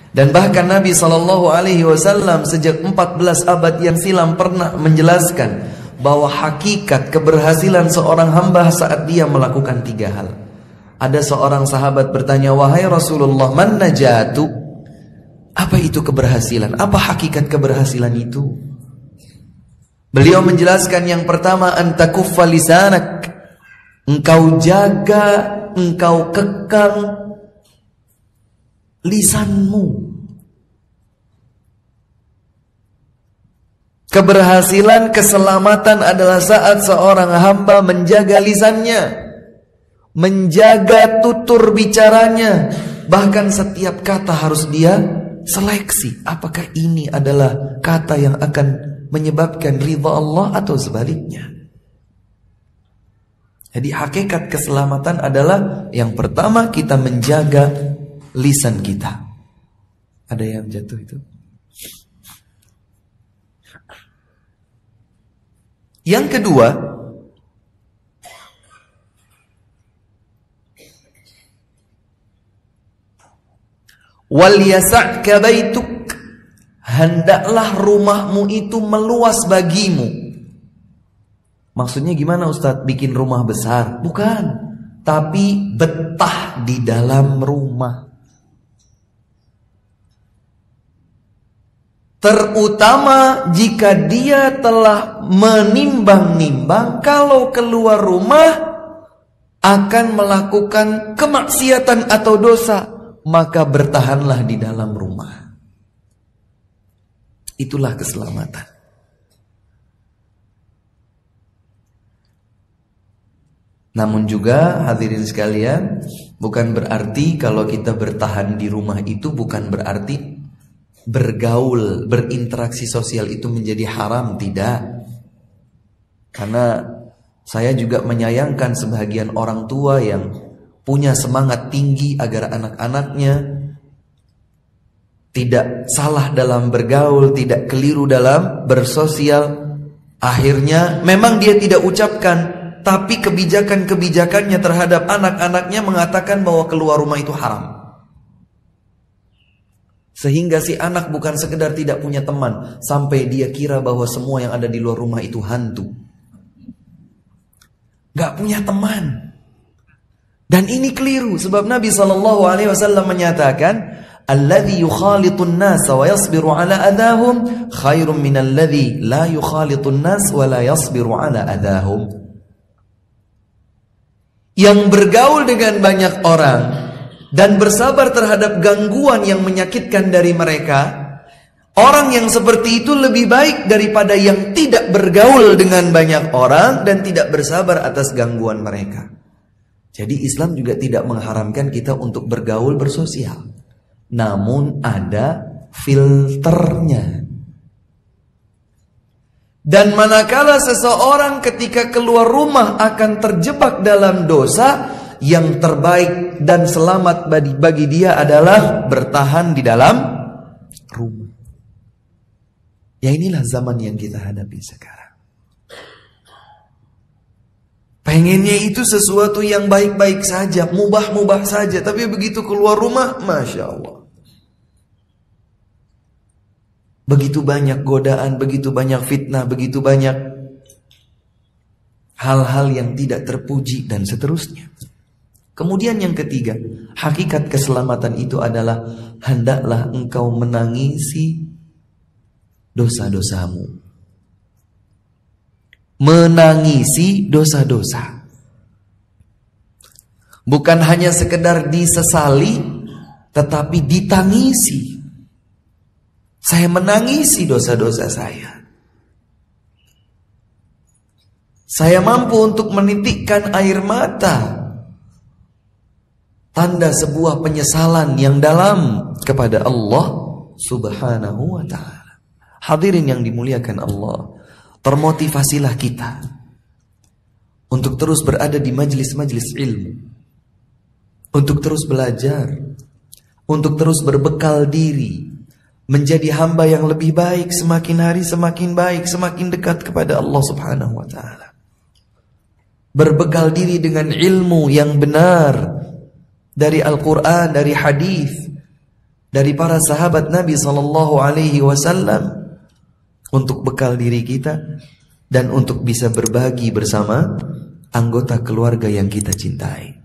Dan bahkan Nabi SAW sejak 14 abad yang silam pernah menjelaskan bahwa hakikat keberhasilan seorang hamba saat dia melakukan 3 hal. Ada seorang sahabat bertanya, "Wahai Rasulullah, man najatu?" Apa itu keberhasilan? Apa hakikat keberhasilan itu? Beliau menjelaskan yang pertama, antakuffa lisanak. Engkau jaga, engkau kekang lisanmu. Keberhasilan, keselamatan adalah saat seorang hamba menjaga lisannya, menjaga tutur bicaranya. Bahkan setiap kata harus dia seleksi. Apakah ini adalah kata yang akan menyebabkan ridha Allah atau sebaliknya? Jadi hakikat keselamatan adalah yang pertama kita menjaga lisan kita. Ada yang jatuh itu? Yang kedua, wal yasa'ka baituk, hendaklah rumahmu itu meluas bagimu. Maksudnya gimana Ustadz? Bikin rumah besar? Bukan, tapi betah di dalam rumah. Terutama jika dia telah menimbang-nimbang kalau keluar rumah akan melakukan kemaksiatan atau dosa, maka bertahanlah di dalam rumah. Itulah keselamatan. Namun juga hadirin sekalian, bukan berarti kalau kita bertahan di rumah itu bukan berarti bergaul, berinteraksi sosial itu menjadi haram, tidak. Karena saya juga menyayangkan sebagian orang tua yang punya semangat tinggi agar anak-anaknya tidak salah dalam bergaul, tidak keliru dalam bersosial. Akhirnya memang dia tidak ucapkan, tapi kebijakan-kebijakannya terhadap anak-anaknya mengatakan bahwa keluar rumah itu haram. Sehingga si anak bukan sekedar tidak punya teman, sampai dia kira bahwa semua yang ada di luar rumah itu hantu. Gak punya teman. Dan ini keliru, sebab Nabi SAW menyatakan, alladhi yukhalitun nas wa yasbiru ala adahum khairum minalladhi la yukhalitun nas wa la yasbiru ala adahum. Yang bergaul dengan banyak orang dan bersabar terhadap gangguan yang menyakitkan dari mereka, orang yang seperti itu lebih baik daripada yang tidak bergaul dengan banyak orang dan tidak bersabar atas gangguan mereka. Jadi Islam juga tidak mengharamkan kita untuk bergaul bersosial, namun ada filternya. Dan manakala seseorang ketika keluar rumah akan terjebak dalam dosa, yang terbaik dan selamat bagi dia adalah bertahan di dalam rumah. Ya inilah zaman yang kita hadapi sekarang. Pengennya itu sesuatu yang baik-baik saja, mubah-mubah saja, tapi begitu keluar rumah, Masya Allah, begitu banyak godaan, begitu banyak fitnah, begitu banyak hal-hal yang tidak terpuji dan seterusnya. Kemudian yang ketiga, hakikat keselamatan itu adalah hendaklah engkau menangisi dosa-dosamu. Menangisi dosa-dosa. Bukan hanya sekedar disesali, tetapi ditangisi. Saya menangisi dosa-dosa saya. Saya mampu untuk menitikkan air mata. Tanda sebuah penyesalan yang dalam kepada Allah Subhanahu wa ta'ala. Hadirin yang dimuliakan Allah, termotivasilah kita untuk terus berada di majlis-majlis ilmu, untuk terus belajar, untuk terus berbekal diri, menjadi hamba yang lebih baik, semakin hari semakin baik, semakin dekat kepada Allah Subhanahu wa ta'ala. Berbekal diri dengan ilmu yang benar dari Al-Quran, dari hadis, dari para sahabat Nabi sallallahu alaihi wasallam untuk bekal diri kita dan untuk bisa berbagi bersama anggota keluarga yang kita cintai.